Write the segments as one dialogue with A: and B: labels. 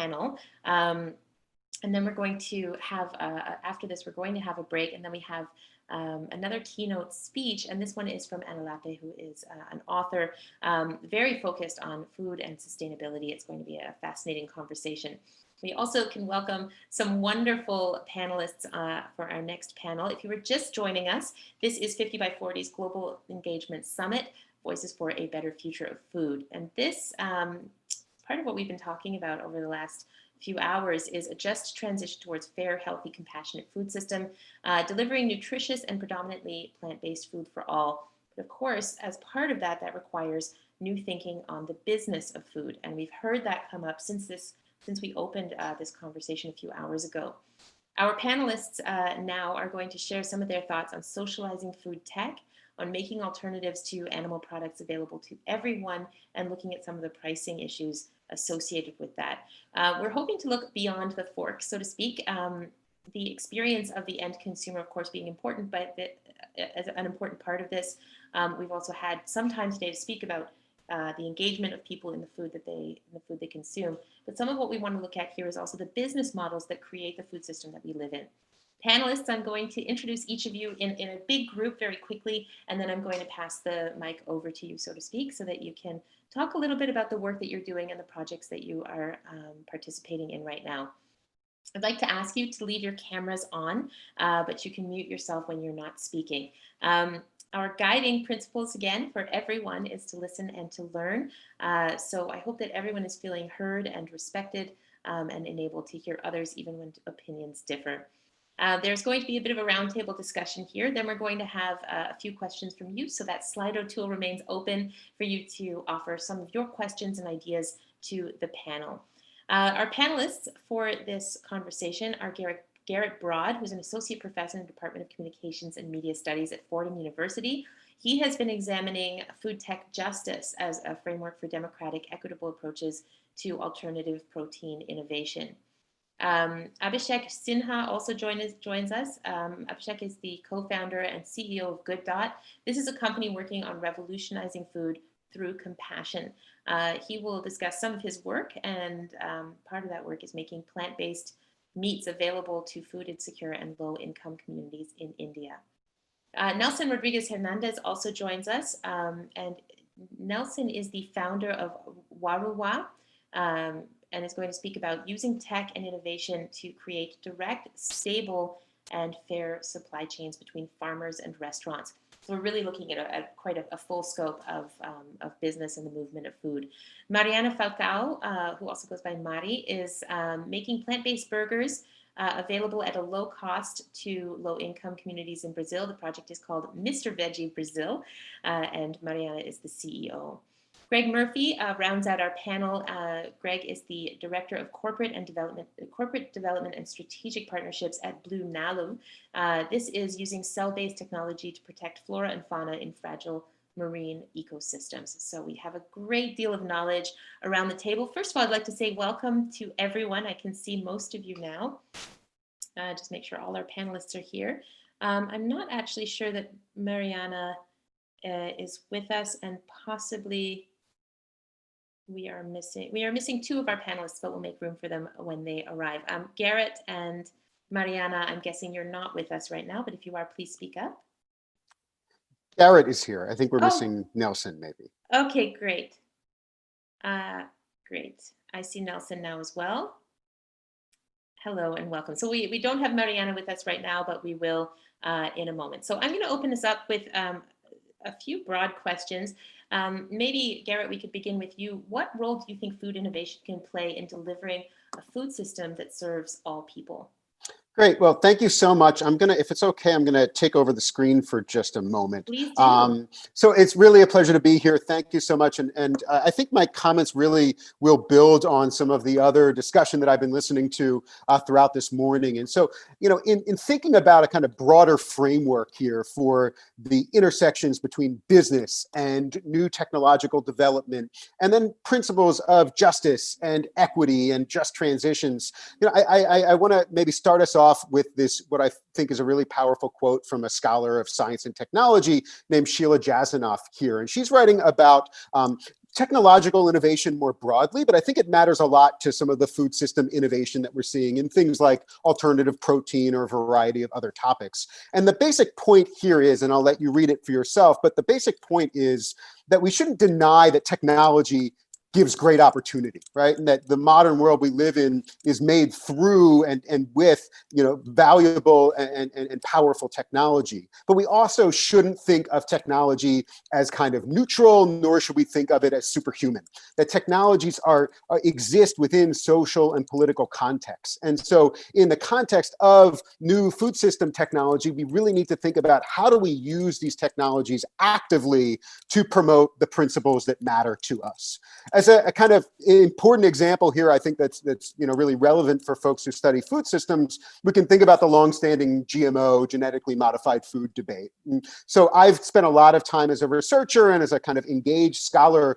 A: panel. And then we're going to have, after this, we're going to have a break, and then we have another keynote speech, and this one is from Anna Lappe, who is an author, very focused on food and sustainability. It's going to be a fascinating conversation. We also can welcome some wonderful panelists for our next panel. If you were just joining us, this is 50 by 40's Global Engagement Summit, Voices for a Better Future of Food. And this, part of what we've been talking about over the last few hours, is a just transition towards fair, healthy, compassionate food system, delivering nutritious and predominantly plant-based food for all. But of course, as part of that, that requires new thinking on the business of food. And we've heard that come up since we opened this conversation a few hours ago. Our panelists now are going to share some of their thoughts on socializing food tech, on making alternatives to animal products available to everyone, and looking at some of the pricing issues associated with that. We're hoping to look beyond the fork, so to speak. The experience of the end consumer, of course, being important, but as an important part of this, we've also had some time today to speak about the engagement of people in the food that they consume. But some of what we want to look at here is also the business models that create the food system that we live in. Panelists, I'm going to introduce each of you in a big group very quickly, and then I'm going to pass the mic over to you, so to speak, so that you can talk a little bit about the work that you're doing and the projects that you are participating in right now. I'd like to ask you to leave your cameras on, but you can mute yourself when you're not speaking. Our guiding principles, again, for everyone is to listen and to learn. So I hope that everyone is feeling heard and respected and enabled to hear others, even when opinions differ. There's going to be a bit of a roundtable discussion here. Then we're going to have a few questions from you. So that Slido tool remains open for you to offer some of your questions and ideas to the panel. Our panelists for this conversation are Garrett Broad, who's an associate professor in the Department of Communications and Media Studies at Fordham University. He has been examining food tech justice as a framework for democratic, equitable approaches to alternative protein innovation. Abhishek Sinha also joins us. Abhishek is the co-founder and CEO of Good Dot. This is a company working on revolutionizing food through compassion. He will discuss some of his work, and part of that work is making plant-based meats available to food insecure and low-income communities in India. Nelson Rodriguez Hernandez also joins us, and Nelson is the founder of Waruwa, and is going to speak about using tech and innovation to create direct, stable, and fair supply chains between farmers and restaurants. So we're really looking at quite a full scope of business and the movement of food. Mariana Falcao, who also goes by Mari, is making plant-based burgers available at a low cost to low-income communities in Brazil. The project is called Mr. Veggie Brazil, and Mariana is the CEO. Greg Murphy rounds out our panel. Greg is the Director of Corporate Development and Strategic Partnerships at Blue Nalu. This is using cell-based technology to protect flora and fauna in fragile marine ecosystems. So we have a great deal of knowledge around the table. First of all, I'd like to say welcome to everyone. I can see most of you now. Just make sure all our panelists are here. I'm not actually sure that Mariana is with us, and possibly we are missing two of our panelists, but we'll make room for them when they arrive. Garrett and Mariana, I'm guessing you're not with us right now, but if you are, please speak up.
B: Garrett is here. I think we're missing Nelson, maybe.
A: Okay, great. Great. I see Nelson now as well. Hello and welcome. So we don't have Mariana with us right now, but we will in a moment. So I'm going to open this up with a few broad questions. Maybe, Garrett, we could begin with you. What role do you think food innovation can play in delivering a food system that serves all people?
B: Great. Well, thank you so much. If it's okay, I'm gonna take over the screen for just a moment.
A: Please do.
B: So it's really a pleasure to be here. Thank you so much. And I think my comments really will build on some of the other discussion that I've been listening to throughout this morning. And so, you know, in thinking about a kind of broader framework here for the intersections between business and new technological development, and then principles of justice and equity and just transitions, you know, I want to maybe start us off with this, what I think is a really powerful quote from a scholar of science and technology named Sheila Jasanoff here. And she's writing about technological innovation more broadly, but I think it matters a lot to some of the food system innovation that we're seeing in things like alternative protein or a variety of other topics. And the basic point here is, and I'll let you read it for yourself, but the basic point is that we shouldn't deny that technology gives great opportunity, right? And that the modern world we live in is made through and with, valuable and powerful technology. But we also shouldn't think of technology as kind of neutral, nor should we think of it as superhuman. That technologies exist within social and political contexts. And so in the context of new food system technology, we really need to think about how do we use these technologies actively to promote the principles that matter to us. As a kind of important example here, I think that's really relevant for folks who study food systems, we can think about the longstanding GMO, genetically modified food debate. And so I've spent a lot of time as a researcher and as a kind of engaged scholar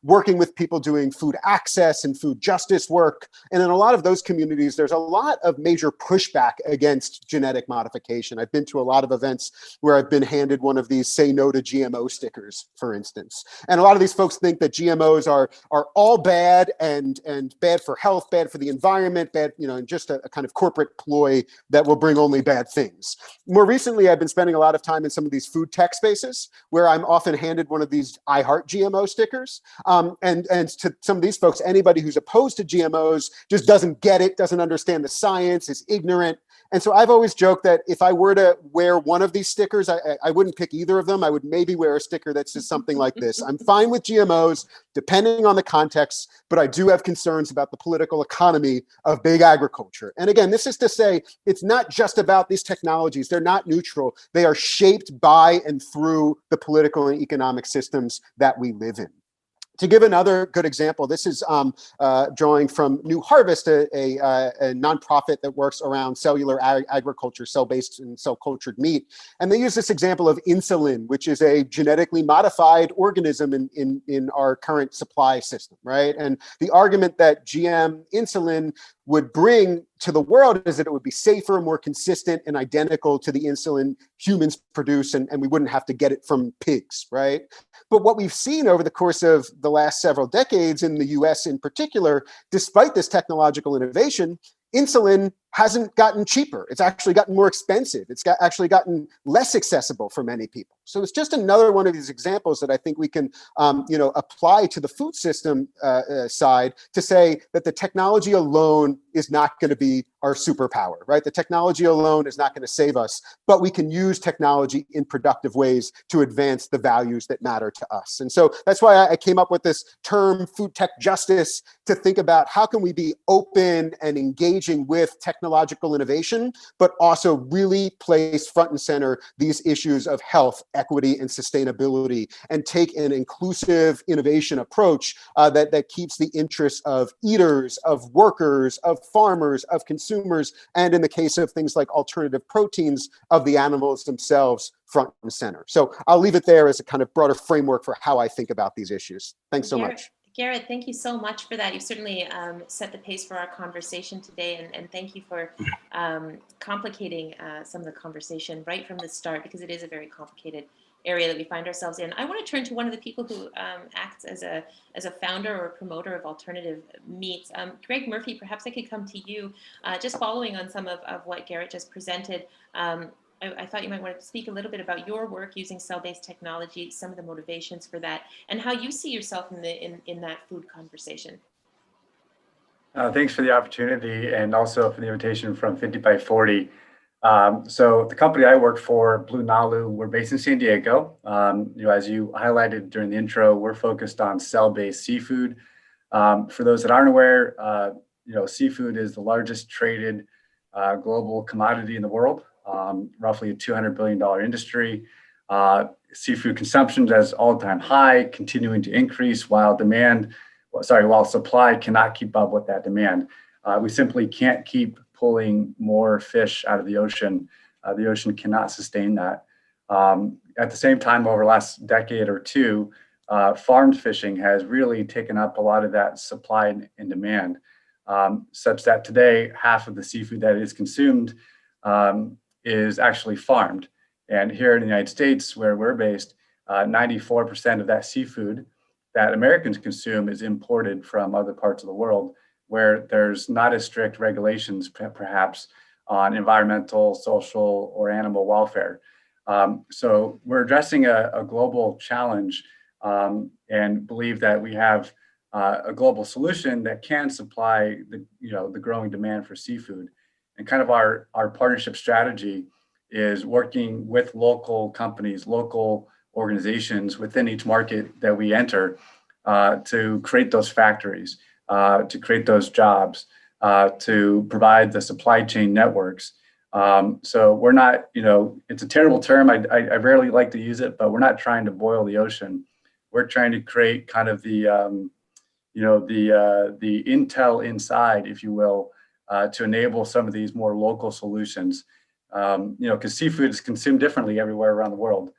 B: working with people doing food access and food justice work. And in a lot of those communities, there's a lot of major pushback against genetic modification. I've been to a lot of events where I've been handed one of these "Say No to GMO" stickers, for instance. And a lot of these folks think that GMOs are all bad and bad for health, bad for the environment, bad, and just a kind of corporate ploy that will bring only bad things. More recently, I've been spending a lot of time in some of these food tech spaces where I'm often handed one of these "I Heart GMO" stickers. And to some of these folks, anybody who's opposed to GMOs just doesn't get it, doesn't understand the science, is ignorant. And so I've always joked that if I were to wear one of these stickers, I wouldn't pick either of them. I would maybe wear a sticker that says something like this: I'm fine with GMOs, depending on the context, but I do have concerns about the political economy of big agriculture. And again, this is to say, it's not just about these technologies. They're not neutral. They are shaped by and through the political and economic systems that we live in. To give another good example, this is drawing from New Harvest, a nonprofit that works around cellular agriculture, cell-based and cell-cultured meat. And they use this example of insulin, which is a genetically modified organism in our current supply system, right? And the argument that GM insulin would bring to the world is that it would be safer, more consistent, and identical to the insulin humans produce, and we wouldn't have to get it from pigs, right? But what we've seen over the course of the last several decades in the US in particular, despite this technological innovation, insulin hasn't gotten cheaper. It's actually gotten more expensive. It's actually gotten less accessible for many people. So it's just another one of these examples that I think we can, apply to the food system side to say that the technology alone is not going to be our superpower, right? The technology alone is not going to save us, but we can use technology in productive ways to advance the values that matter to us. And so that's why I came up with this term, food tech justice, to think about how can we be open and engaging with technological innovation, but also really place front and center these issues of health, equity, and sustainability, and take an inclusive innovation approach that keeps the interests of eaters, of workers, of farmers, of consumers, and in the case of things like alternative proteins, of the animals themselves front and center. So I'll leave it there as a kind of broader framework for how I think about these issues. Thanks so much.
A: Garrett, thank you so much for that. You've certainly set the pace for our conversation today, and thank you for complicating some of the conversation right from the start, because it is a very complicated area that we find ourselves in. I want to turn to one of the people who acts as a founder or promoter of alternative meats. Greg Murphy, perhaps I could come to you, just following on some of what Garrett just presented. I thought you might want to speak a little bit about your work using cell-based technology, some of the motivations for that, and how you see yourself in that food conversation.
C: Thanks for the opportunity, and also for the invitation from 50 by 40. So the company I work for, Blue Nalu, we're based in San Diego. As you highlighted during the intro, we're focused on cell-based seafood. For those that aren't aware, seafood is the largest traded global commodity in the world. Roughly a $200 billion industry. Seafood consumption is all-time high, continuing to increase while supply cannot keep up with that demand. We simply can't keep pulling more fish out of the ocean. The ocean cannot sustain that. At the same time, over the last decade or two, farmed fishing has really taken up a lot of that supply and demand, such that today, half of the seafood that is consumed is actually farmed. And here in the United States, where we're based, 94% of that seafood that Americans consume is imported from other parts of the world where there's not as strict regulations, perhaps, on environmental, social, or animal welfare. So we're addressing a global challenge and believe that we have a global solution that can supply the growing demand for seafood. And kind of our partnership strategy is working with local companies, local organizations within each market that we enter to create those factories, to create those jobs, to provide the supply chain networks. So we're not, it's a terrible term. I rarely like to use it, but we're not trying to boil the ocean. We're trying to create kind of the intel inside, if you will, to enable some of these more local solutions. Because seafood is consumed differently everywhere around the world.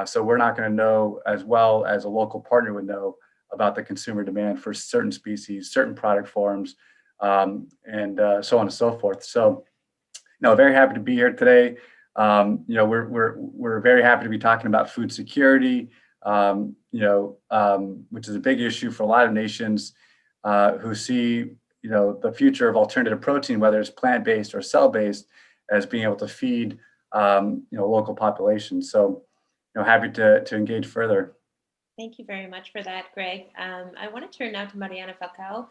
C: So we're not going to know as well as a local partner would know about the consumer demand for certain species, certain product forms, and so on and so forth. So, very happy to be here today. We're very happy to be talking about food security, which is a big issue for a lot of nations who see, the future of alternative protein, whether it's plant-based or cell-based, as being able to feed, local populations. So, happy to engage further.
A: Thank you very much for that, Greg. I want to turn now to Mariana Falcao,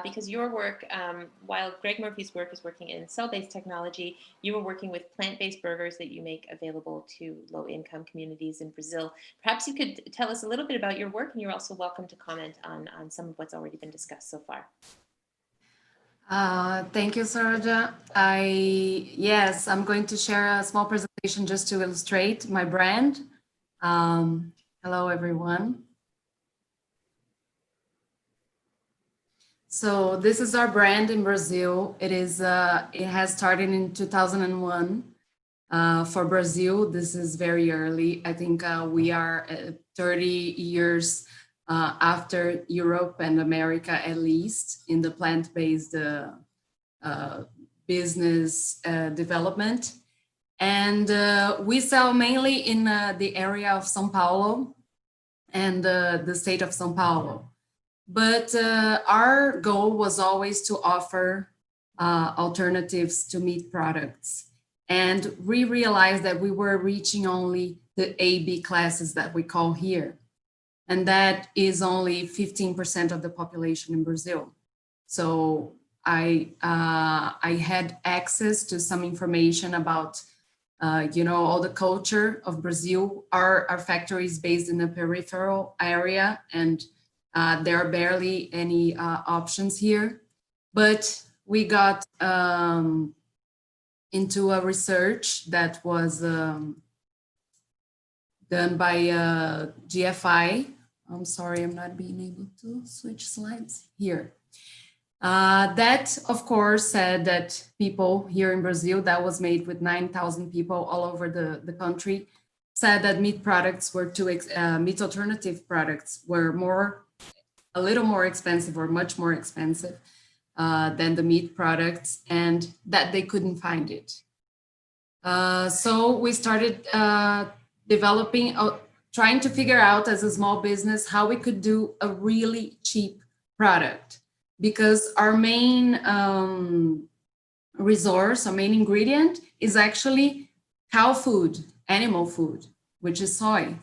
A: because your work, while Greg Murphy's work is working in cell-based technology, you are working with plant-based burgers that you make available to low-income communities in Brazil. Perhaps you could tell us a little bit about your work, and you're also welcome to comment on some of what's already been discussed so far.
D: Thank you, Sarja. Yes, I'm going to share a small presentation just to illustrate my brand. Hello, everyone. So this is our brand in Brazil. It has started in 2001. For Brazil, this is very early. I think we are 30 years after Europe and America, at least, in the plant-based business development. And we sell mainly in the area of São Paulo and the state of São Paulo. But our goal was always to offer alternatives to meat products. And we realized that we were reaching only the A-B classes that we call here. And that is only 15% of the population in Brazil. So I had access to some information about all the culture of Brazil. Our factory is based in the peripheral area, and there are barely any options here. But we got into a research that was done by GFI. I'm sorry, I'm not being able to switch slides here. That, of course, said that people here in Brazil, that was made with 9,000 people all over the country, said that meat products were meat alternative products were a little more expensive or much more expensive than the meat products, and that they couldn't find it. So we started developing, trying to figure out as a small business how we could do a really cheap product, because our main resource, our main ingredient is actually cow food, animal food, which is soy.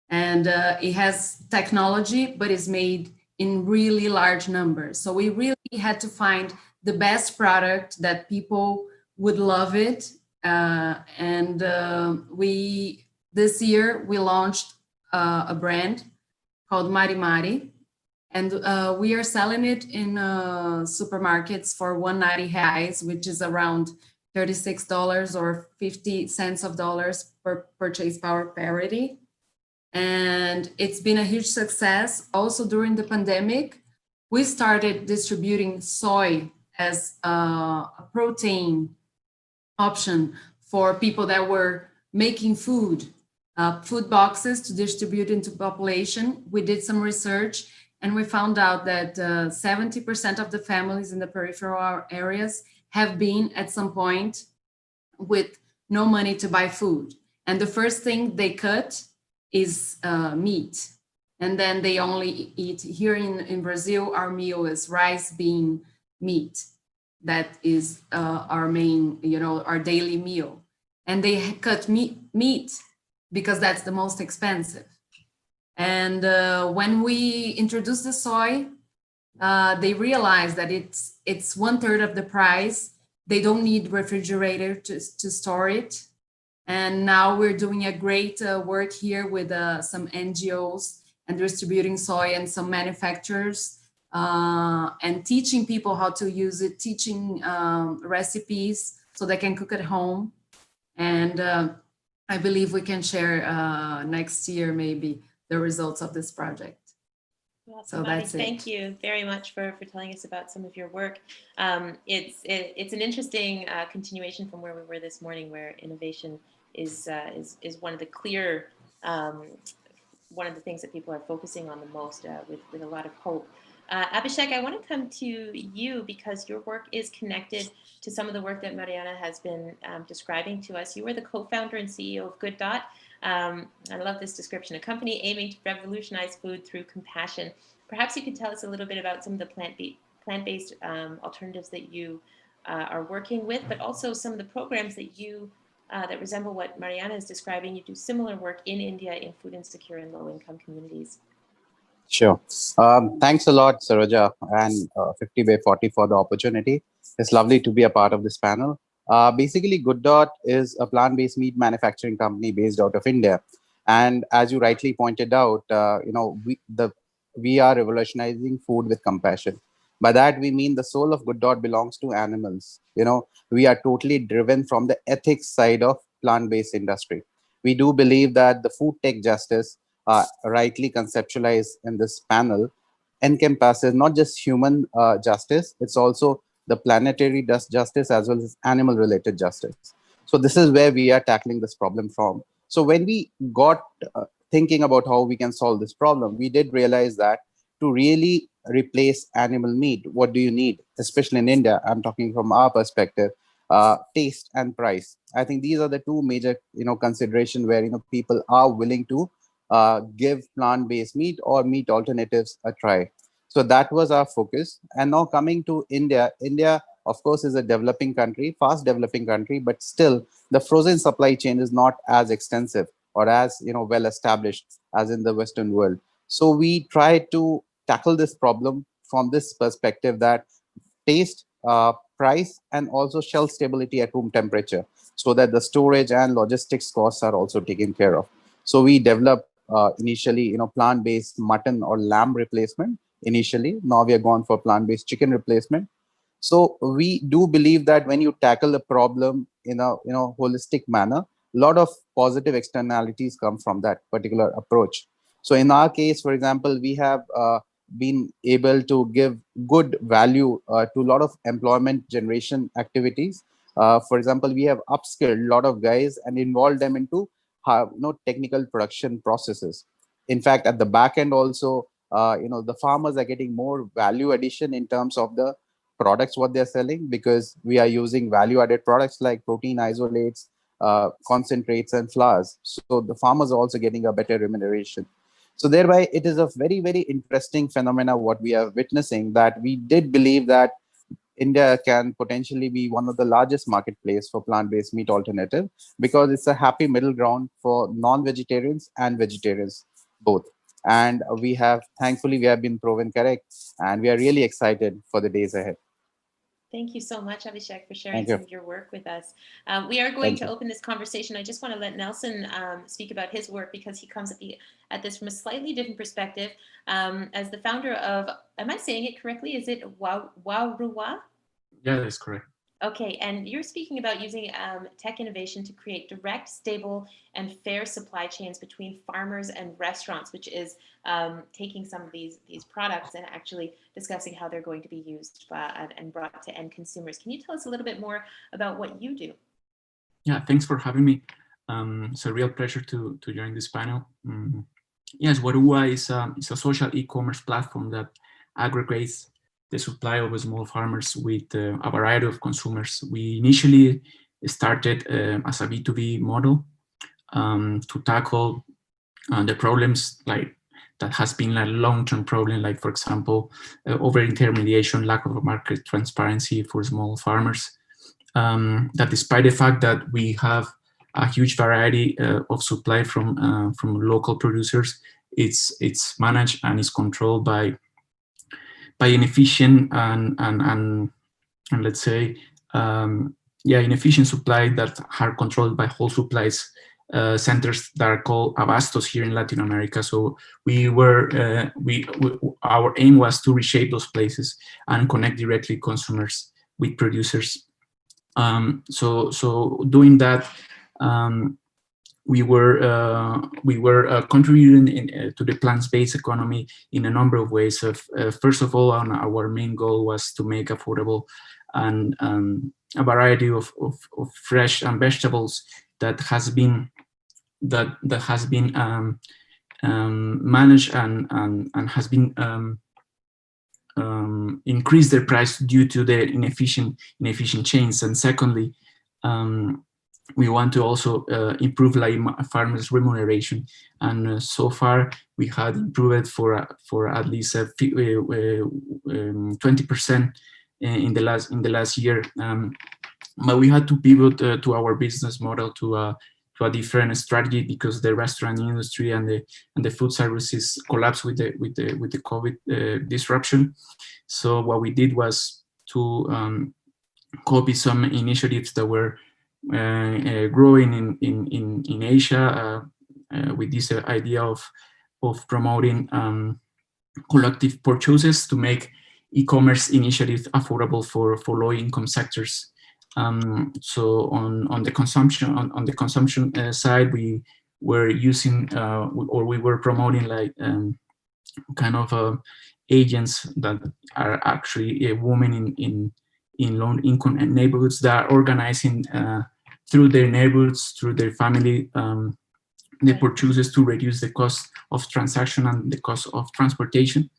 D: And it has technology, but it's made in really large numbers. So we really had to find the best product that people would love it. This year we launched a brand called Mari Mari, and we are selling it in supermarkets for 190 reais, which is around $36 or 50 cents of dollars per purchase power parity. And it's been a huge success. Also during the pandemic, we started distributing soy as a protein option for people that were making food boxes to distribute into population. We did some research and we found out that 70% of the families in the peripheral areas have been at some point with no money to buy food. And the first thing they cut is meat. And then they only eat, here in Brazil, our meal is rice, bean, meat. That is our main, our daily meal. And they cut meat because that's the most expensive. And when we introduced the soy, they realized that it's 1/3 of the price. They don't need refrigerator to store it. And now we're doing a great work here with some NGOs and distributing soy and some manufacturers and teaching people how to use it, teaching recipes so they can cook at home. And I believe we can share next year maybe the results of this project.
A: Well,
D: So that's it.
A: Thank you very much for telling us about some of your work. It's an interesting continuation from where we were this morning, where innovation is one of the clear one of the things that people are focusing on the most with a lot of hope. Abhishek, I want to come to you because your work is connected to some of the work that Mariana has been describing to us. You were the co-founder and CEO of Good Dot. I love this description, a company aiming to revolutionize food through compassion. Perhaps you could tell us a little bit about some of the plant-based alternatives that you are working with, but also some of the programs that you that resemble what Mariana is describing. You do similar work in India in food insecure and low-income communities.
E: Sure. Thanks a lot, Saroja and 50/40 for the opportunity. It's lovely to be a part of this panel. Basically, Good Dot is a plant-based meat manufacturing company based out of India. And as you rightly pointed out, we are revolutionizing food with compassion. By that, we mean the soul of Good Dot belongs to animals. We are totally driven from the ethics side of plant-based industry. We do believe that the food tech justice, rightly conceptualized in this panel, encompasses not just human justice, it's also the planetary justice as well as animal related justice. So this is where we are tackling this problem from. So when we got thinking about how we can solve this problem, we did realize that to really replace animal meat, what do you need? Especially in India, I'm talking from our perspective, taste and price. I think these are the two major consideration where people are willing to give plant-based meat or meat alternatives a try. So that was our focus. And now coming to India, of course, is a developing country, fast developing country, but still the frozen supply chain is not as extensive or as well established as in the Western world. So we try to tackle this problem from this perspective, that taste, price, and also shelf stability at room temperature, so that the storage and logistics costs are also taken care of. So we developed initially, plant-based mutton or lamb replacement initially. Now we are gone for plant-based chicken replacement. So we do believe that when you tackle the problem in a holistic manner, a lot of positive externalities come from that particular approach. So in our case, for example, we have been able to give good value to a lot of employment generation activities. For example, we have upskilled a lot of guys and involved them into technical production processes. In fact, at the back end also, the farmers are getting more value addition in terms of the products what they're selling, because we are using value added products like protein isolates, concentrates, and flours. So the farmers are also getting a better remuneration. So thereby, it is a very, very interesting phenomena what we are witnessing, that we did believe that India can potentially be one of the largest marketplace for plant-based meat alternative, because it's a happy middle ground for non-vegetarians and vegetarians both. And thankfully, we have been proven correct, and we are really excited for the days ahead.
A: Thank you so much, Abhishek, for sharing some of your work with us. We are going to open this conversation. I just want to let Nelson speak about his work, because he comes at this from a slightly different perspective. As the founder of, am I saying it correctly? Is it Warua?
F: Yeah, that's correct.
A: Okay, and you're speaking about using tech innovation to create direct, stable, and fair supply chains between farmers and restaurants, which is taking some of these products and actually discussing how they're going to be used and brought to end consumers. Can you tell us a little bit more about what you do?
F: Yeah, thanks for having me. It's a real pleasure to join this panel. Yes, Warua is a social e-commerce platform that aggregates the supply of small farmers with a variety of consumers. We initially started as a B2B model to tackle the problems like that has been a long-term problem, like, for example, over-intermediation, lack of market transparency for small farmers. That despite the fact that we have a huge variety of supply from local producers, it's managed and is controlled by inefficient and let's say inefficient supply that are controlled by whole supplies centers that are called abastos here in Latin America. So our aim was to reshape those places and connect directly consumers with producers. So doing that, we were contributing to the plant-based economy in a number of ways. First of all, our main goal was to make affordable and a variety of fresh and vegetables that has been managed and has been increased their price due to the inefficient chains. And secondly, we want to also improve farmers' remuneration, and so far we had improved for at least 20% in the last year. But we had to pivot to our business model to a different strategy because the restaurant industry and the food services collapsed with the COVID disruption. So what we did was to copy some initiatives that were growing in Asia with this idea of promoting collective purchases to make e-commerce initiatives affordable for low-income sectors. So on the consumption side, we were using we were promoting like kind of agents that are actually women in low-income neighborhoods that are organizing through their neighborhoods, through their family, the purchases to reduce the cost of transaction and the cost of transportation.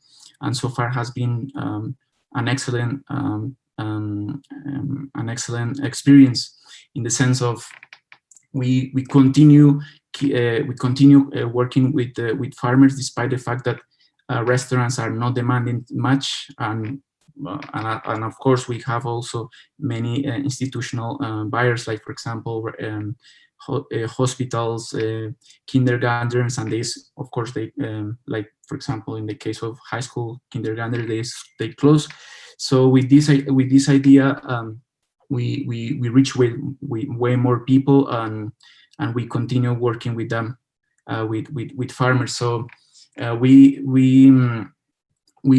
F: And so far has been an excellent experience in the sense of we continue working with farmers despite the fact that restaurants are not demanding much, and of course we have also many institutional buyers, like for example hospitals, kindergartens, and these, of course, they like for example in the case of high school kindergarten, they close. So with this idea, we reach way more people, and we continue working with them, with farmers. So we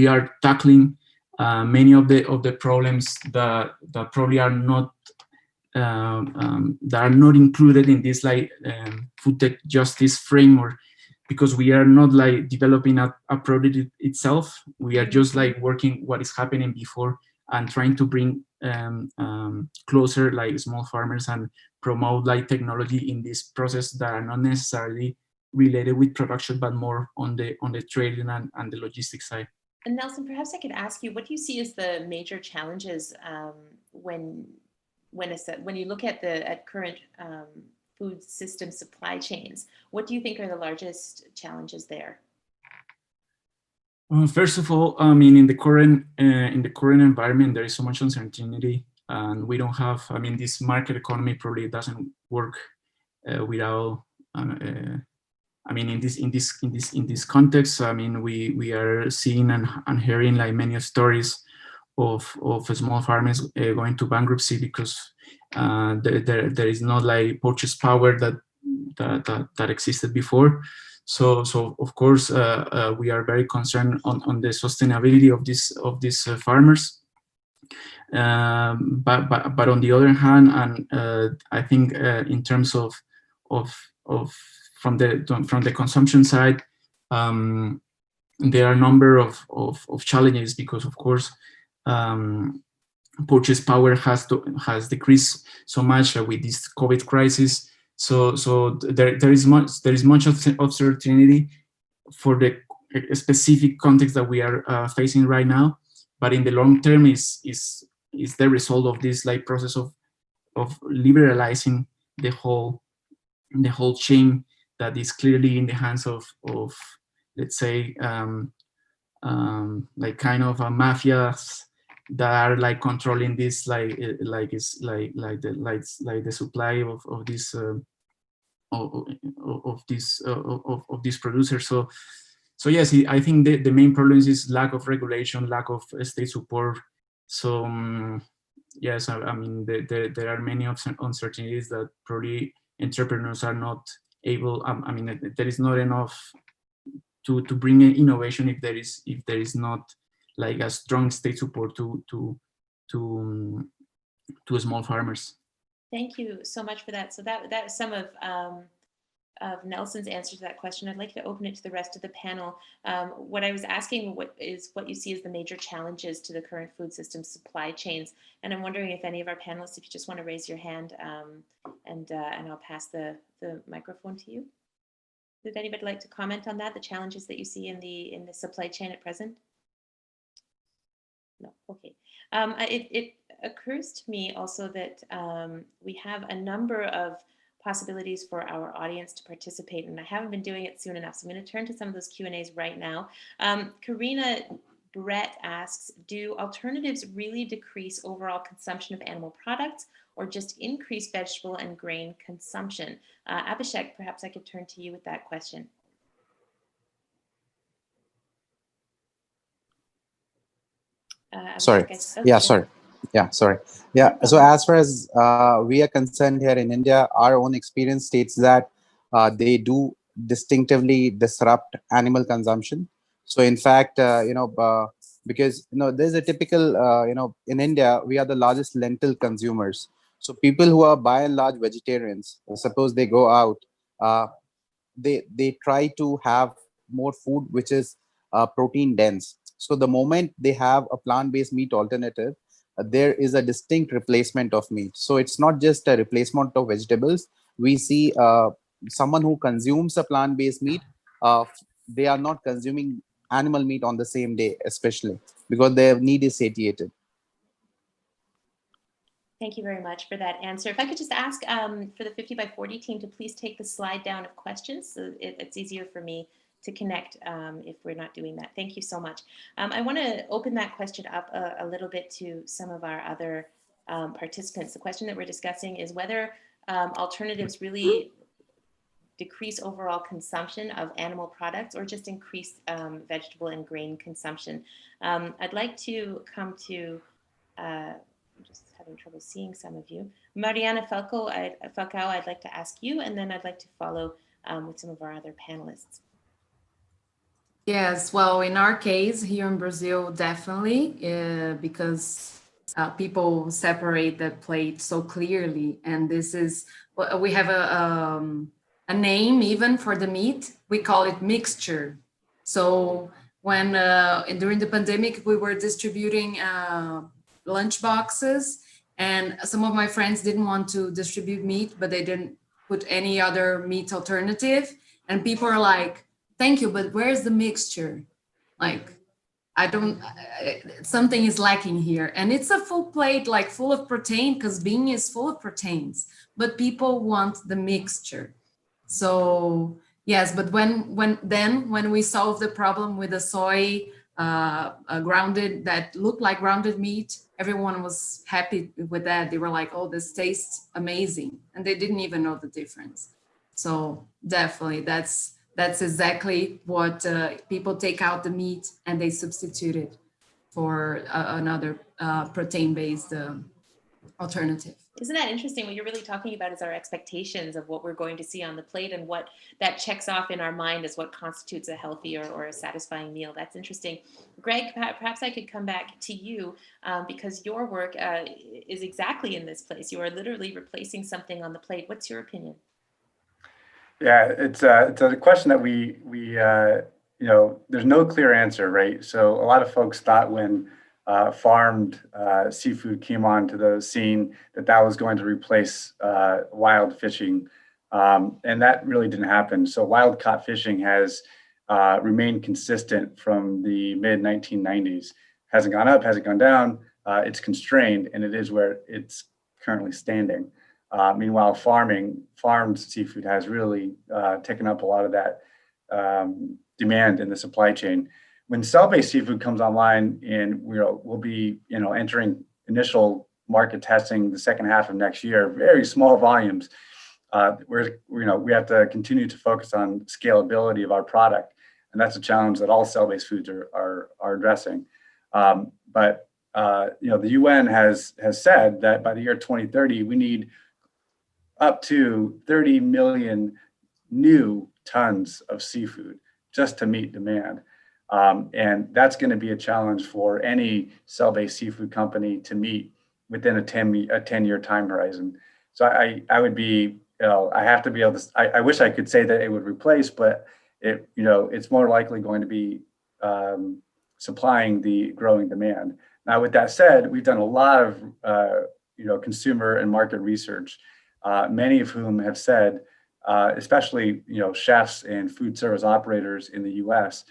F: are tackling many of the problems that probably are not included in this food tech justice framework, because we are not like developing a product itself. We are just like working what is happening before and trying to bring closer like small farmers and promote like technology in this process that are not necessarily related with production, but more on the trading and the logistics side.
A: And Nelson, perhaps I could ask you, what do you see as the major challenges when you look at current food system supply chains? What do you think are the largest challenges there?
F: First of all, I mean, in the current environment, there is so much uncertainty, and we don't have. I mean, this market economy probably doesn't work without. I mean, in this context, I mean, we are seeing and hearing like many stories of small farmers going to bankruptcy because there is not like purchase power that existed before. So of course we are very concerned on the sustainability of these farmers. But on the other hand, and I think in terms of from the consumption side, there are a number of challenges because of course purchase power has decreased so much with this COVID crisis. So there is much uncertainty for the specific context that we are facing right now. But in the long term, is the result of this like process of liberalizing the whole chain that is clearly in the hands of let's say, like kind of a mafias that are like controlling this, like the supply of this of this producer. So yes, I think the main problem is lack of regulation, lack of state support. So yes, I mean there are many uncertainties that probably entrepreneurs are not able. I mean there is not enough to bring in innovation if there is not like a strong state support to small farmers.
A: Thank you so much for that. So that is some of Nelson's answer to that question. I'd like to open it to the rest of the panel. What I was asking what you see as the major challenges to the current food system supply chains, and I'm wondering if any of our panelists, if you just want to raise your hand, and I'll pass the microphone to you. Would anybody like to comment on that? The challenges that you see in the supply chain at present? No. Okay. It occurs to me also that we have a number of possibilities for our audience to participate, and I haven't been doing it soon enough, so I'm going to turn to some of those Q&As right now. Karina Brett asks, do alternatives really decrease overall consumption of animal products or just increase vegetable and grain consumption? Abhishek, perhaps I could turn to you with that question.
E: Sorry.
A: Abhishek,
E: Yeah, sorry. Yeah, sorry. Yeah. So as far as we are concerned here in India, our own experience states that they do distinctively disrupt animal consumption. So in fact, because there's a typical, in India, we are the largest lentil consumers. So people who are by and large vegetarians, suppose they go out, they try to have more food which is protein dense. So the moment they have a plant-based meat alternative, there is a distinct replacement of meat. So it's not just a replacement of vegetables. We see someone who consumes a plant-based meat, they are not consuming animal meat on the same day, especially because their need is satiated.
A: Thank you very much for that answer. If I could just ask for the 50 by 40 team to please take the slide down of questions, so it's easier for me to connect if we're not doing that. Thank you so much. I want to open that question up a little bit to some of our other participants. The question that we're discussing is whether alternatives really decrease overall consumption of animal products or just increase vegetable and grain consumption. I'd like to come to I'm just having trouble seeing some of you. Mariana Falcao, I'd like to ask you, and then I'd like to follow with some of our other panelists.
D: Yes, well, in our case here in Brazil, definitely, because people separate the plate so clearly, and this is we have a name even for the meat. We call it mixture. So when during the pandemic we were distributing lunch boxes, and some of my friends didn't want to distribute meat, but they didn't put any other meat alternative, and people are like, thank you, but where's the mixture? Like, I don't, something is lacking here. And it's a full plate, like full of protein, because bean is full of proteins, but people want the mixture. So yes, but when we solve the problem with the soy grounded, that looked like grounded meat, everyone was happy with that. They were like, oh, this tastes amazing. And they didn't even know the difference. So definitely that's exactly what people take out the meat and they substitute it for another protein-based alternative.
A: Isn't that interesting? What you're really talking about is our expectations of what we're going to see on the plate and what that checks off in our mind as what constitutes a healthy or a satisfying meal. That's interesting. Greg, perhaps I could come back to you because your work is exactly in this place. You are literally replacing something on the plate. What's your opinion?
C: Yeah, it's a question that we there's no clear answer, right? So a lot of folks thought when farmed seafood came onto the scene that was going to replace wild fishing, and that really didn't happen. So wild caught fishing has remained consistent from the mid 1990s. Hasn't gone up, hasn't gone down. It's constrained, and it is where it's currently standing. Meanwhile, farmed seafood has really taken up a lot of that demand in the supply chain. When cell-based seafood comes online, and we'll be entering initial market testing the second half of next year, very small volumes. We have to continue to focus on scalability of our product, and that's a challenge that all cell-based foods are addressing. But the UN has said that by the year 2030, we need up to 30 million new tons of seafood just to meet demand. And that's going to be a challenge for any cell-based seafood company to meet within a 10-year time horizon. So I would be, I have to be able to, I wish I could say that it would replace, but it's more likely going to be supplying the growing demand. Now, with that said, we've done a lot of, consumer and market research, many of whom have said, especially, chefs and food service operators in the US,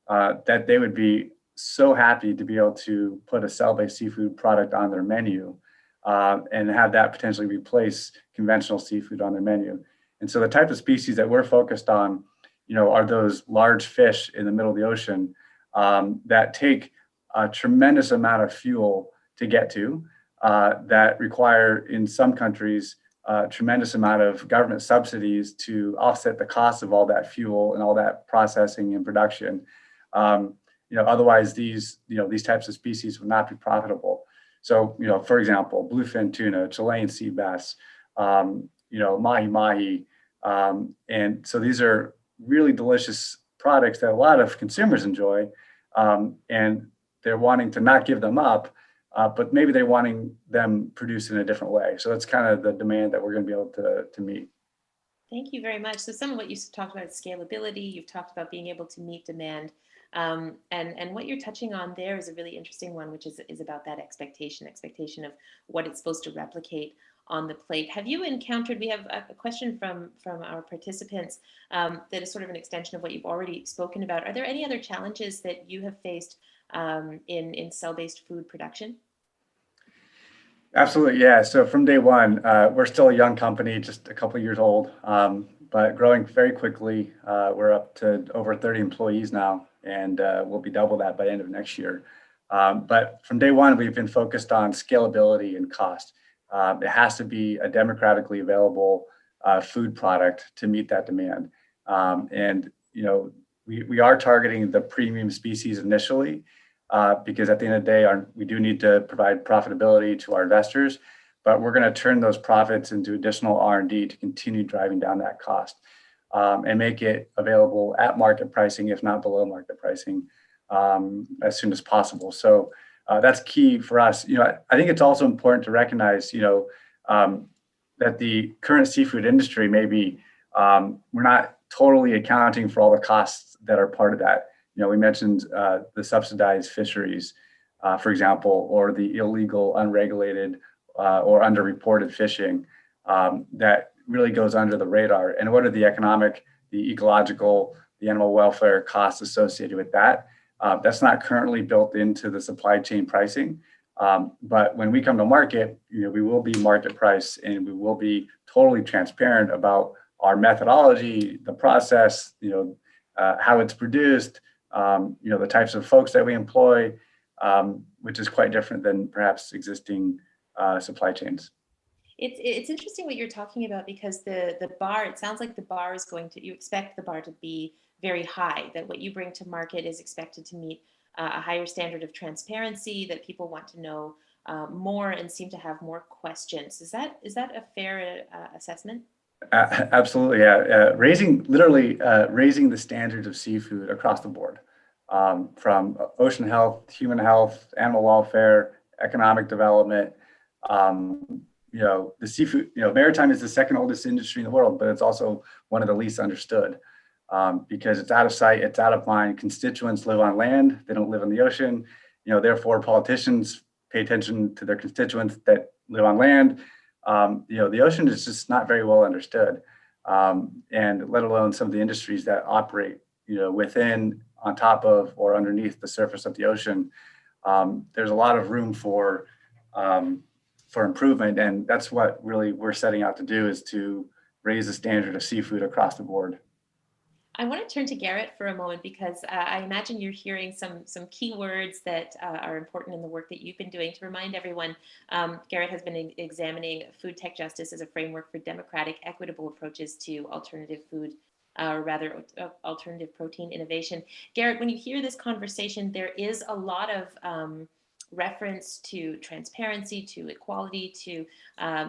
C: that they would be so happy to be able to put a cell-based seafood product on their menu and have that potentially replace conventional seafood on their menu. And so the type of species that we're focused on, are those large fish in the middle of the ocean that take a tremendous amount of fuel to get to, that require, in some countries, a tremendous amount of government subsidies to offset the cost of all that fuel and all that processing and production. Otherwise these types of species would not be profitable. So, for example, bluefin tuna, Chilean sea bass, mahi-mahi. And so these are really delicious products that a lot of consumers enjoy. And they're wanting to not give them up, but maybe they're wanting them produced in a different way. So that's kind of the demand that we're going to be able to meet.
A: Thank you very much. So some of what you talked about is scalability. You've talked about being able to meet demand. And what you're touching on there is a really interesting one, which is about that expectation of what it's supposed to replicate on the plate. Have you encountered, we have a question from our participants that is sort of an extension of what you've already spoken about. Are there any other challenges that you have faced in cell-based food production?
C: Absolutely, yeah. So from day one, we're still a young company, just a couple of years old, but growing very quickly. We're up to over 30 employees now, and we'll be double that by the end of next year. But from day one, we've been focused on scalability and cost. It has to be a democratically available food product to meet that demand. And we are targeting the premium species initially, because at the end of the day, we do need to provide profitability to our investors, but we're going to turn those profits into additional R&D to continue driving down that cost and make it available at market pricing, if not below market pricing, as soon as possible. So that's key for us. I think it's also important to recognize, that the current seafood industry, maybe we're not totally accounting for all the costs that are part of that. We mentioned the subsidized fisheries, for example, or the illegal, unregulated, or underreported fishing that really goes under the radar. And what are the economic, the ecological, the animal welfare costs associated with that? That's not currently built into the supply chain pricing. But when we come to market, we will be market price, and we will be totally transparent about our methodology, the process, how it's produced, the types of folks that we employ, which is quite different than perhaps existing supply chains.
A: It's interesting what you're talking about, because the bar, it sounds like the bar is you expect the bar to be very high, that what you bring to market is expected to meet a higher standard of transparency, that people want to know more and seem to have more questions. Is that a fair assessment?
C: Absolutely, yeah. Raising the standards of seafood across the board, from ocean health, human health, animal welfare, economic development. The seafood, maritime is the second oldest industry in the world, but it's also one of the least understood, because it's out of sight, it's out of mind. Constituents live on land; they don't live in the ocean. Therefore, politicians pay attention to their constituents that live on land. The ocean is just not very well understood, and let alone some of the industries that operate, within, on top of, or underneath the surface of the ocean. There's a lot of room for improvement, and that's what really we're setting out to do, is to raise the standard of seafood across the board.
A: I want to turn to Garrett for a moment because I imagine you're hearing some keywords that are important in the work that you've been doing. To remind everyone, Garrett has been examining food tech justice as a framework for democratic, equitable approaches to alternative food, or rather alternative protein innovation. Garrett, when you hear this conversation, there is a lot of reference to transparency, to equality, to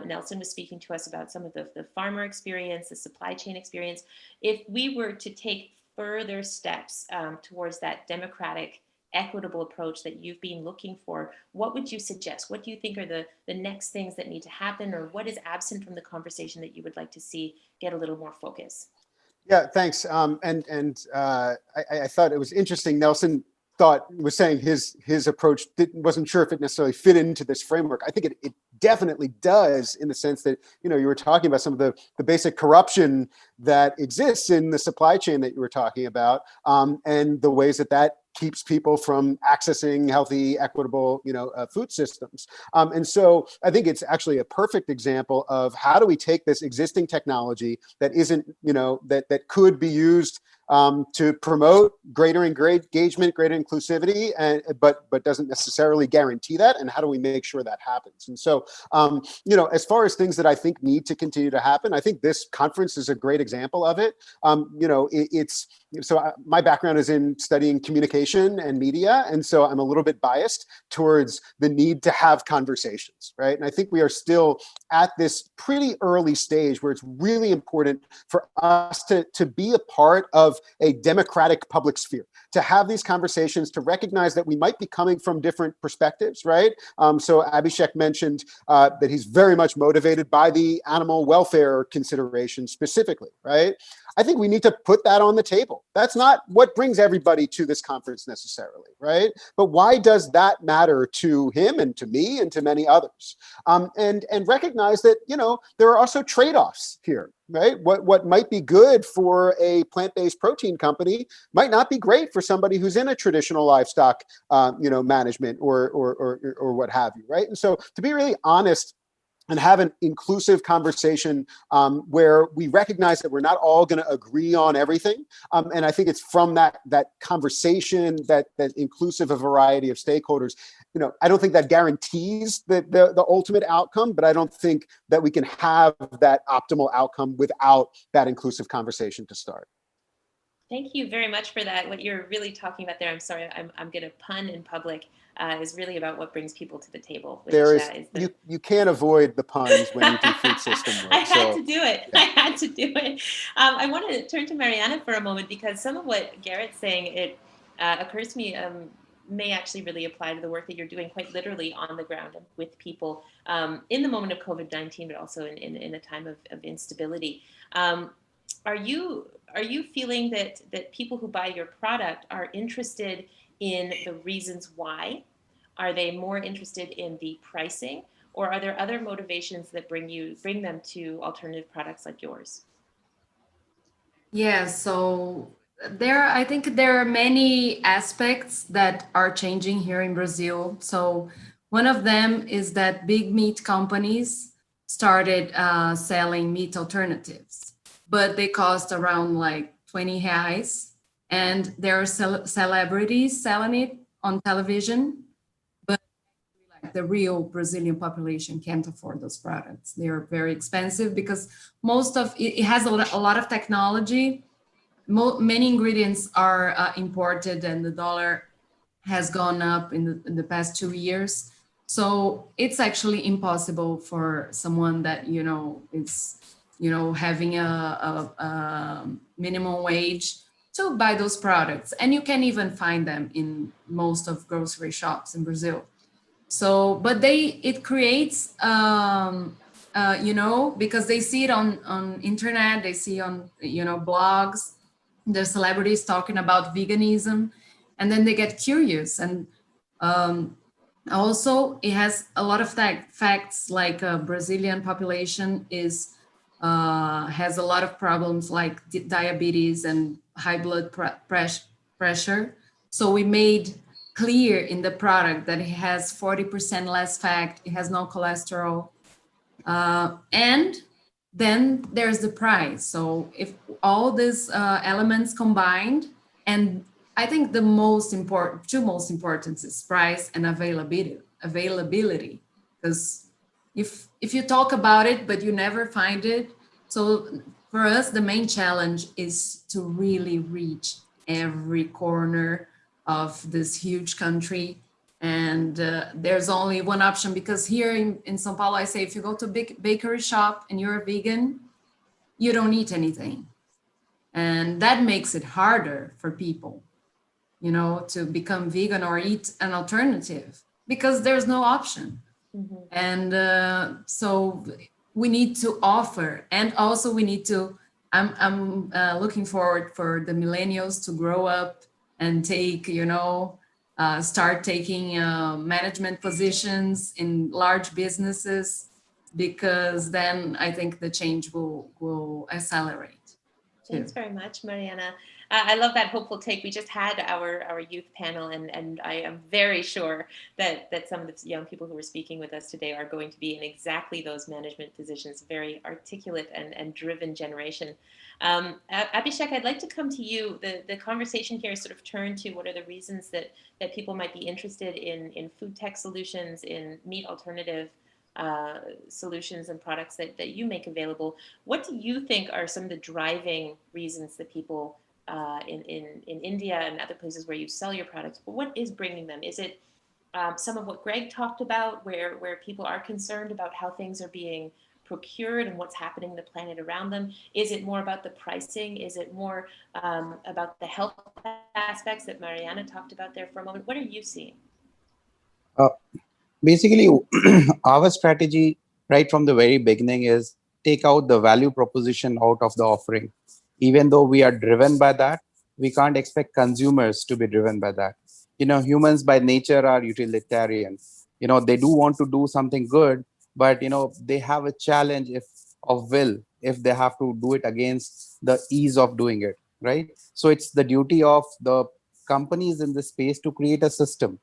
A: Nelson was speaking to us about some of the farmer experience, the supply chain experience. If we were to take further steps towards that democratic, equitable approach that you've been looking for, what would you suggest? What do you think are the next things that need to happen, or what is absent from the conversation that you would like to see get a little more focus?
B: Yeah, thanks. I thought it was interesting. Nelson was saying his approach wasn't sure if it necessarily fit into this framework. I think it definitely does, in the sense that, you were talking about some of the basic corruption that exists in the supply chain that you were talking about, and the ways that keeps people from accessing healthy, equitable, food systems. And so I think it's actually a perfect example of how do we take this existing technology that isn't, that could be used to promote greater engagement, greater inclusivity, but doesn't necessarily guarantee that. And how do we make sure that happens? And so, as far as things that I think need to continue to happen, I think this conference is a great example of it. My background is in studying communication and media, and so I'm a little bit biased towards the need to have conversations, right? And I think we are still at this pretty early stage where it's really important for us to be a part of a democratic public sphere, to have these conversations, to recognize that we might be coming from different perspectives, right? So Abhishek mentioned that he's very much motivated by the animal welfare consideration specifically, right? I think we need to put that on the table. That's not what brings everybody to this conference necessarily, right? But why does that matter to him and to me and to many others? And recognize that, there are also trade-offs here, right? What might be good for a plant-based protein company might not be great for somebody who's in a traditional livestock, management or what have you, right? And so to be really honest and have an inclusive conversation where we recognize that we're not all going to agree on everything. And I think it's from that conversation that inclusive a variety of stakeholders. I don't think that guarantees the ultimate outcome, but I don't think that we can have that optimal outcome without that inclusive conversation to start.
A: Thank you very much for that. What you're really talking about there, I'm sorry, I'm going to pun in public, is really about what brings people to the table. Which,
B: you can't avoid the puns when you do food system work.
A: I had to do it. Yeah. I had to do it. I want to turn to Mariana for a moment, because some of what Garrett's saying, it occurs to me, may actually really apply to the work that you're doing quite literally on the ground and with people in the moment of COVID-19, but also in a time of instability. Are you feeling that people who buy your product are interested in the reasons why? Are they more interested in the pricing, or are there other motivations that bring them to alternative products like yours?
D: Yeah, so I think there are many aspects that are changing here in Brazil. So one of them is that big meat companies started selling meat alternatives, but they cost around like 20 reais, and there are celebrities selling it on television, but like the real Brazilian population can't afford those products. They are very expensive because most of it has a lot of technology. Many ingredients are imported, and the dollar has gone up in the past 2 years. So it's actually impossible for someone that, is, having a minimum wage to buy those products. And you can even find them in most of grocery shops in Brazil. So, but it creates, because they see it on internet, they see on, blogs, the celebrities talking about veganism, and then they get curious. And also it has a lot of facts, like Brazilian population has a lot of problems like diabetes and high blood pressure. So we made clear in the product that it has 40% less fat, it has no cholesterol, and Then there's the price. So if all these elements combined, and I think the two most important is price and availability. Because if you talk about it, but you never find it. So for us, the main challenge is to really reach every corner of this huge country. And there's only one option, because here in Sao Paulo, I say, if you go to a big bakery shop and you're a vegan, you don't eat anything. And that makes it harder for people, to become vegan or eat an alternative, because there's no option.
A: Mm-hmm.
D: And so we need to offer, and also we need to, I'm looking forward for the millennials to grow up and take, start taking management positions in large businesses, because then I think the change will accelerate.
A: Thanks very much, Mariana. I love that hopeful take. We just had our youth panel, and I am very sure that some of the young people who were speaking with us today are going to be in exactly those management positions, very articulate and driven generation. Abhishek, I'd like to come to you. The conversation here sort of turned to what are the reasons that people might be interested in food tech solutions, in meat alternative solutions and products that you make available. What do you think are some of the driving reasons that people in India and other places where you sell your products, but what is bringing them? Is it some of what Greg talked about, where people are concerned about how things are being procured and what's happening in the planet around them? Is it more about the pricing? Is it more about the health aspects that Mariana talked about there for a moment? What are you seeing?
E: Basically, our strategy right from the very beginning is take out the value proposition out of the offering. Even though we are driven by that, we can't expect consumers to be driven by that. Humans by nature are utilitarian. They do want to do something good, but they have a challenge of will if they have to do it against the ease of doing it, right? So it's the duty of the companies in this space to create a system.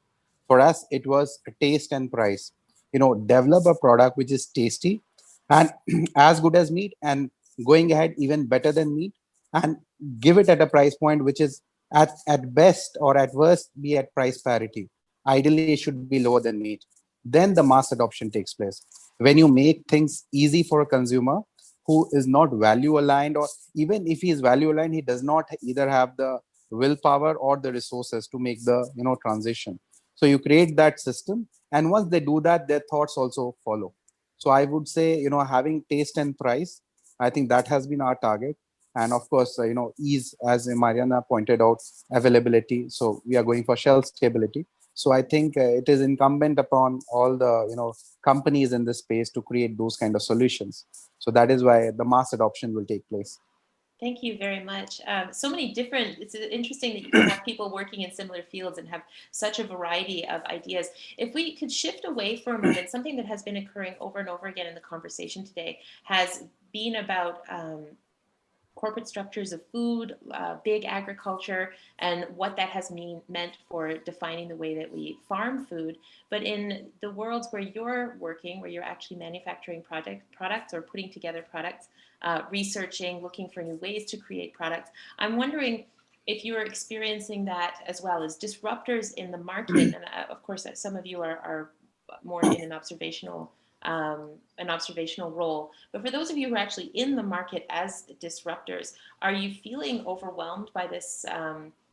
E: For us, it was taste and price. Develop a product which is tasty and as good as meat, and going ahead even better than meat, and give it at a price point which is at best or at worst be at price parity. Ideally, it should be lower than meat. Then the mass adoption takes place. When you make things easy for a consumer who is not value aligned, or even if he is value aligned, he does not either have the willpower or the resources to make the transition. So you create that system, and once they do that, their thoughts also follow. So I would say, having taste and price, I think that has been our target. And of course, ease, as Mariana pointed out, availability. So we are going for shelf stability. So I think it is incumbent upon all the companies in this space to create those kind of solutions. So that is why the mass adoption will take place.
A: Thank you very much. So many different, it's interesting that you can have people working in similar fields and have such a variety of ideas. If we could shift away for a moment, something that has been occurring over and over again in the conversation today has been about corporate structures of food, big agriculture, and what that has meant for defining the way that we farm food. But in the worlds where you're working, where you're actually manufacturing products or putting together products, researching, looking for new ways to create products, I'm wondering if you're experiencing that as well as disruptors in the market. And of course, some of you are more in an observational role. But for those of you who are actually in the market as disruptors, are you feeling overwhelmed by this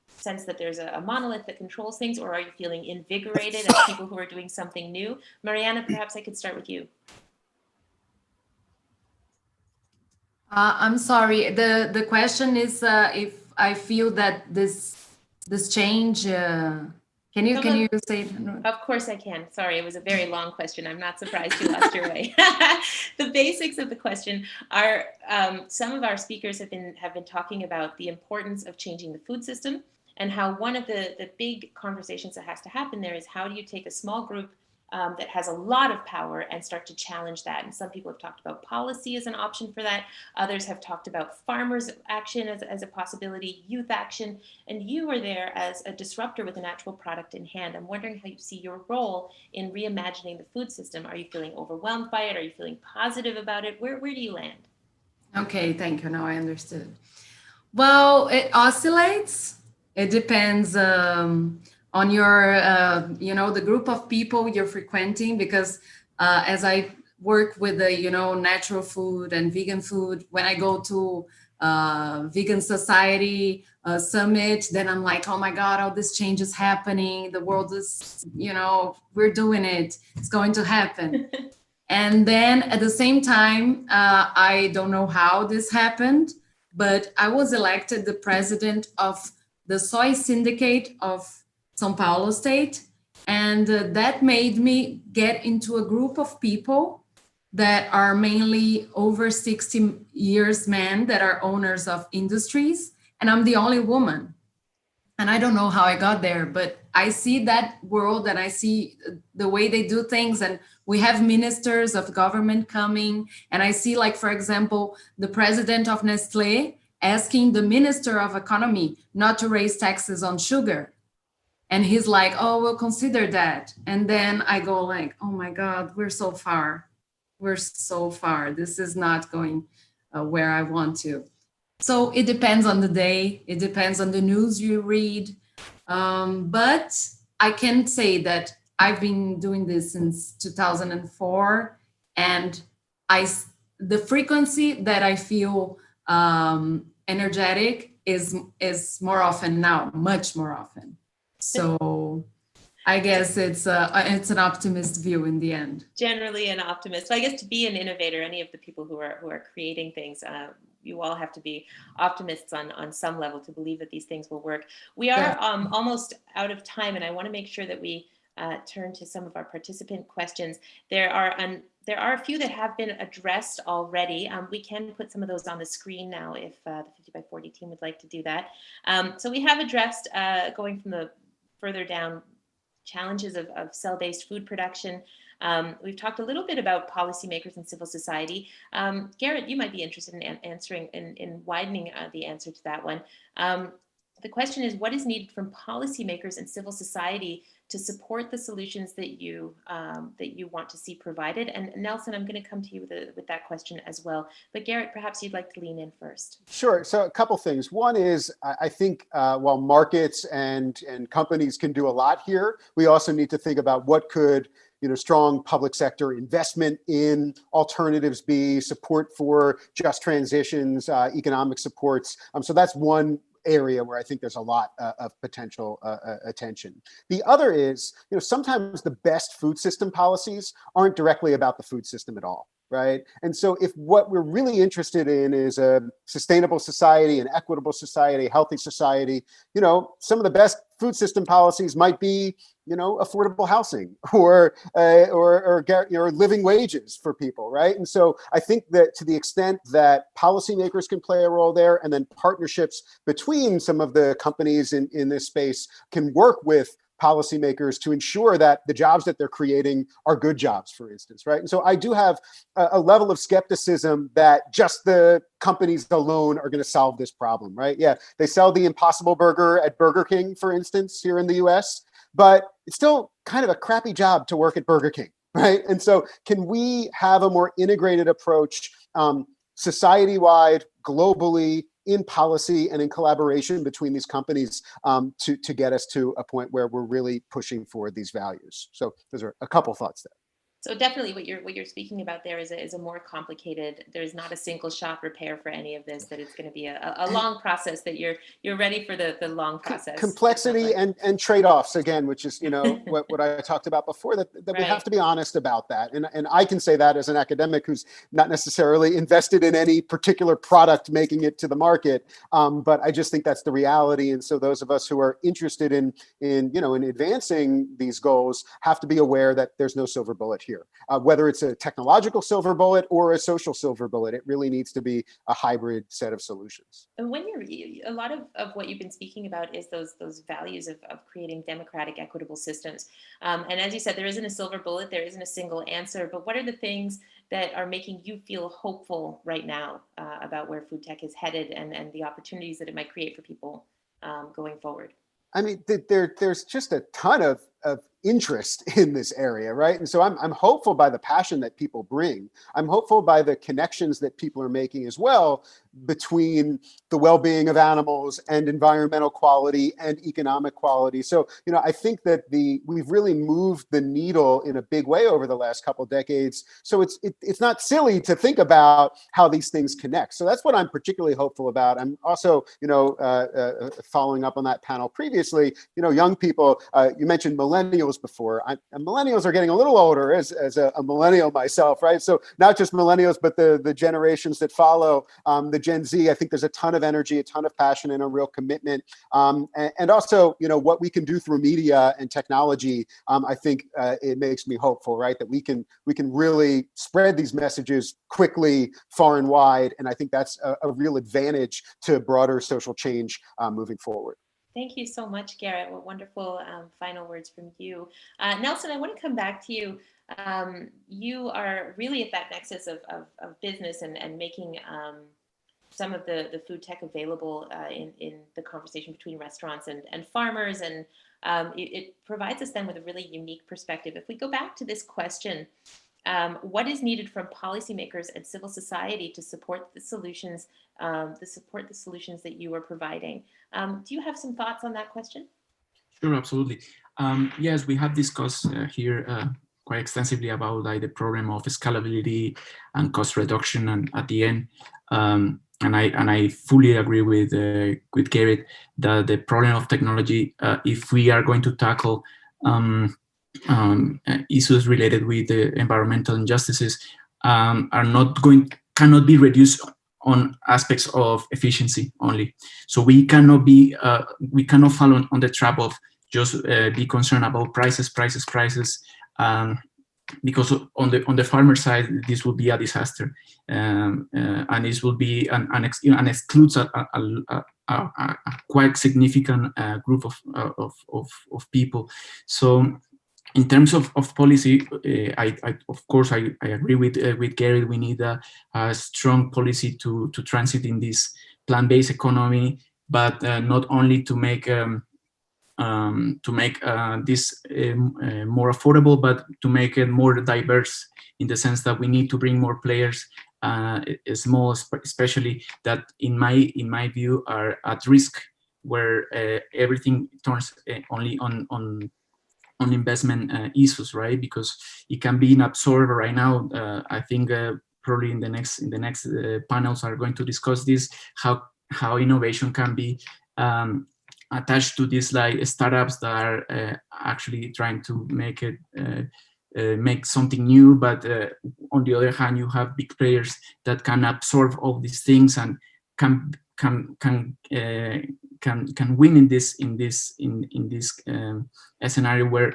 A: sense that there's a monolith that controls things, or are you feeling invigorated as people who are doing something new? Mariana, perhaps I could start with you.
D: I'm sorry. The question is if I feel that this change. Can you say it?
A: Of course I can. Sorry, it was a very long question. I'm not surprised you lost your way. The basics of the question are some of our speakers have been talking about the importance of changing the food system, and how one of the big conversations that has to happen there is how do you take a small group that has a lot of power and start to challenge that. And some people have talked about policy as an option for that. Others have talked about farmers' action as a possibility, youth action. And you are there as a disruptor with an actual product in hand. I'm wondering how you see your role in reimagining the food system. Are you feeling overwhelmed by it? Are you feeling positive about it? Where do you land?
D: Okay, thank you. Now I understood. Well, it oscillates. It depends on your, the group of people you're frequenting. Because as I work with the, natural food and vegan food, when I go to vegan society summit, then I'm like, oh my God, all this change is happening. The world is, we're doing it. It's going to happen. And then at the same time, I don't know how this happened, but I was elected the president of the Soy Syndicate of São Paulo State. And that made me get into a group of people that are mainly over 60 years men that are owners of industries. And I'm the only woman. And I don't know how I got there, but I see that world and I see the way they do things. And we have ministers of government coming. And I see, like, for example, the president of Nestle asking the minister of economy not to raise taxes on sugar. And he's like, oh, we'll consider that. And then I go like, oh my God, we're so far. We're so far. This is not going where I want to. So it depends on the day. It depends on the news you read. But I can say that I've been doing this since 2004, and the frequency that I feel energetic is more often now, much more often. So I guess it's an optimist view in the end.
A: Generally an optimist. So I guess to be an innovator, any of the people who are creating things, you all have to be optimists on some level to believe that these things will work. We are almost out of time, and I want to make sure that we turn to some of our participant questions. There are a few that have been addressed already. We can put some of those on the screen now if the 50 by 40 team would like to do that. So we have addressed, going from the further down, challenges of cell-based food production. We've talked a little bit about policymakers and civil society. Garrett, you might be interested in answering, in widening the answer to that one. The question is, what is needed from policymakers and civil society to support the solutions that you want to see provided? And Nelson, I'm going to come to you with that question as well. But Garrett, perhaps you'd like to lean in first.
B: Sure. So a couple things. One is, I think while markets and companies can do a lot here, we also need to think about what could strong public sector investment in alternatives be, support for just transitions, economic supports. So that's one area where I think there's a lot of potential attention. The other is, sometimes the best food system policies aren't directly about the food system at all, right? And so if what we're really interested in is a sustainable society, an equitable society, a healthy society, some of the best food system policies might be, affordable housing or living wages for people, right? And so I think that to the extent that policymakers can play a role there, and then partnerships between some of the companies in this space can work with policymakers to ensure that the jobs that they're creating are good jobs, for instance, right? And so I do have a level of skepticism that just the companies alone are going to solve this problem, right? Yeah, they sell the Impossible Burger at Burger King, for instance, here in the US, but it's still kind of a crappy job to work at Burger King, right? And so can we have a more integrated approach, society-wide, globally, in policy and in collaboration between these companies to get us to a point where we're really pushing for these values? So those are a couple thoughts there.
A: So definitely what you're speaking about there is a more complicated, there's not a single shot repair for any of this, that it's going to be a long process, that you're ready for the long process.
B: Complexity and trade-offs, again, which is, what I talked about before, that right. We have to be honest about that. And I can say that as an academic who's not necessarily invested in any particular product making it to the market. But I just think that's the reality. And so those of us who are interested in advancing these goals have to be aware that there's no silver bullet here. Whether it's a technological silver bullet or a social silver bullet, it really needs to be a hybrid set of solutions.
A: And when a lot of what you've been speaking about is those values of creating democratic, equitable systems. And as you said, there isn't a silver bullet, there isn't a single answer, but what are the things that are making you feel hopeful right now about where food tech is headed and the opportunities that it might create for people going forward?
B: I mean, there's just a ton of interest in this area, right? And so I'm hopeful by the passion that people bring. I'm hopeful by the connections that people are making as well between the well-being of animals and environmental quality and economic quality. So, I think that we've really moved the needle in a big way over the last couple of decades. So it's not silly to think about how these things connect. So that's what I'm particularly hopeful about. I'm also, following up on that panel previously, young people, you mentioned millennials before. Millennials are getting a little older as a millennial myself, right? So not just millennials, but the generations that follow, the Gen Z. I think there's a ton of energy, a ton of passion, and a real commitment. And also, what we can do through media and technology. I think it makes me hopeful, right? That we can really spread these messages quickly, far and wide. And I think that's a real advantage to broader social change moving forward.
A: Thank you so much, Garrett. What wonderful final words from you. Nelson, I want to come back to you. You are really at that nexus of business and making some of the food tech available in the conversation between restaurants and farmers. And it provides us then with a really unique perspective. If we go back to this question, what is needed from policymakers and civil society to support the solutions, that you are providing? Do you have some thoughts on that question?
F: Sure, absolutely. Yes, we have discussed here quite extensively about the problem of scalability and cost reduction, and at the end, and I fully agree with Garrett that the problem of technology, if we are going to tackle issues related with the environmental injustices, cannot be reduced on aspects of efficiency only. So we cannot fall on the trap of just be concerned about prices, because on the farmer side, this will be a disaster, and this will be and excludes a quite significant group of people. So, in terms of policy, I of course I agree with Gary. We need a strong policy to transit in this plant-based economy, but not only to make this more affordable, but to make it more diverse, in the sense that we need to bring more players, small especially, that in my view are at risk, where everything turns only on investment issues, right? Because it can be absorbed right now. I think probably in the next panels are going to discuss this, how innovation can be attached to these like startups that are actually trying to make something new, but on the other hand, you have big players that can absorb all these things and can win in this scenario where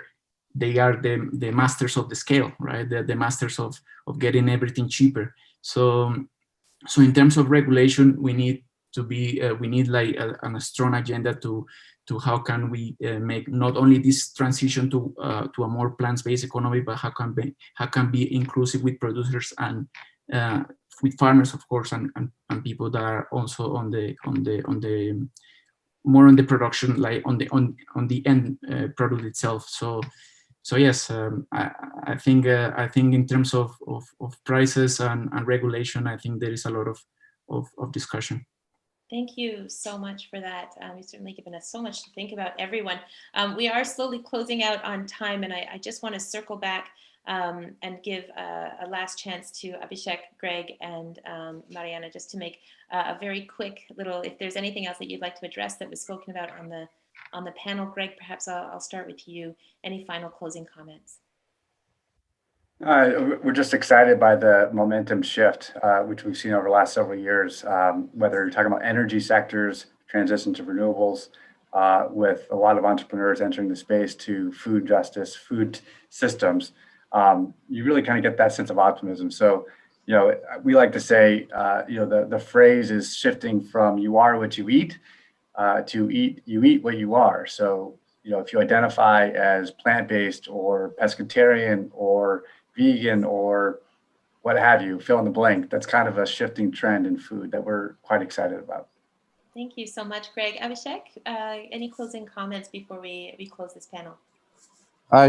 F: they are the masters of the scale, right? The masters of getting everything cheaper. So in terms of regulation, we need like a strong agenda to how can we make not only this transition to a more plant-based economy, but how can be inclusive with producers and with farmers, of course, and people that are also on the more on the production, like on the end product itself. So yes, I think in terms of prices and regulation, I think there is a lot of discussion.
A: Thank you so much for that. You've certainly given us so much to think about, everyone. We are slowly closing out on time, and I just want to circle back and give a last chance to Abhishek, Greg, and Mariana, just to make a very quick little, if there's anything else that you'd like to address that was spoken about on the panel. Greg, perhaps I'll start with you. Any final closing comments?
C: We're just excited by the momentum shift, which we've seen over the last several years, whether you're talking about energy sectors, transition to renewables, with a lot of entrepreneurs entering the space, to food justice, food systems. You really kind of get that sense of optimism. So, we like to say, the phrase is shifting from "you are what you eat" to "you eat what you are." So, if you identify as plant-based or pescatarian or vegan or what have you, fill in the blank, that's kind of a shifting trend in food that we're quite excited about.
A: Thank you so much, Greg. Abhishek, any closing comments before we close this panel?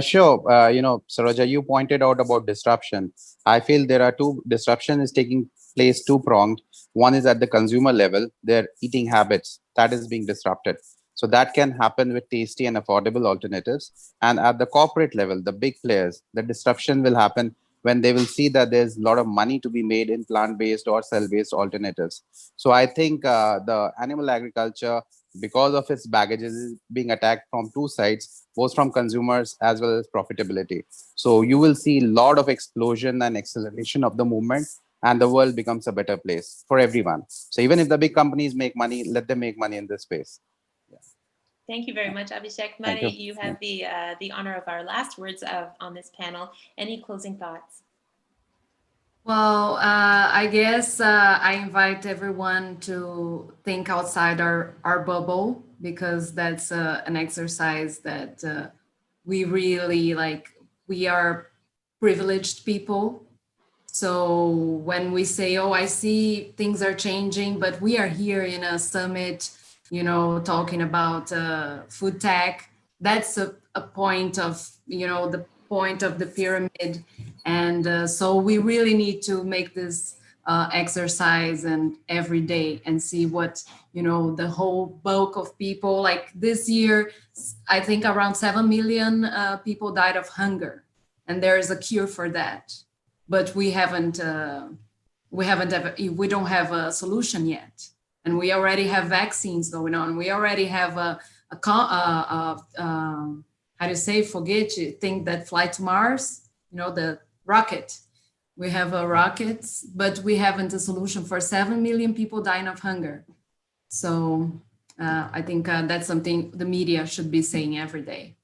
E: Sure. Saroja, you pointed out about disruption. I feel there are two disruption is taking place two pronged. One is at the consumer level, their eating habits that is being disrupted. So that can happen with tasty and affordable alternatives. And at the corporate level, the big players, the disruption will happen when they will see that there's a lot of money to be made in plant-based or cell-based alternatives. So I think the animal agriculture, because of its baggages, is being attacked from two sides, both from consumers as well as profitability. So you will see a lot of explosion and acceleration of the movement, and the world becomes a better place for everyone. So even if the big companies make money, let them make money in this space.
A: Thank you very much, Abhishek.
E: Thank
A: Mari,
E: you.
A: you have the honor of our last words on this panel. Any closing thoughts?
D: Well, I guess I invite everyone to think outside our bubble, because that's an exercise that we really like. We are privileged people. So when we say, oh, I see things are changing, but we are here in a summit, talking about food tech, that's a point of, the point of the pyramid. And so we really need to make this exercise and every day and see what, the whole bulk of people, like this year, I think around 7 million people died of hunger, and there is a cure for that. But we don't have a solution yet, and we already have vaccines going on. We already have how do you say, thing that fly to Mars, the rocket. We have rockets, but we haven't a solution for 7 million people dying of hunger. So I think that's something the media should be saying every day.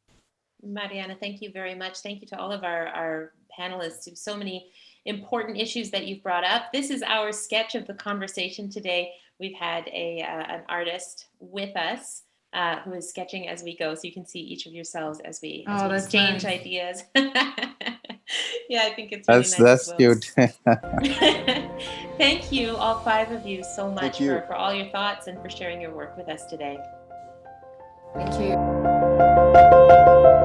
A: Mariana, thank you very much. Thank you to all of our panelists. So many important issues that you've brought up. This is our sketch of the conversation today. We've had an artist with us who is sketching as we go, so you can see each of yourselves as we exchange
D: nice.
A: ideas. Yeah, I think it's really nice.
E: That's cute.
A: Thank you, all five of you, so much
B: Thank you.
A: for all your thoughts and for sharing your work with us today.
D: Thank you.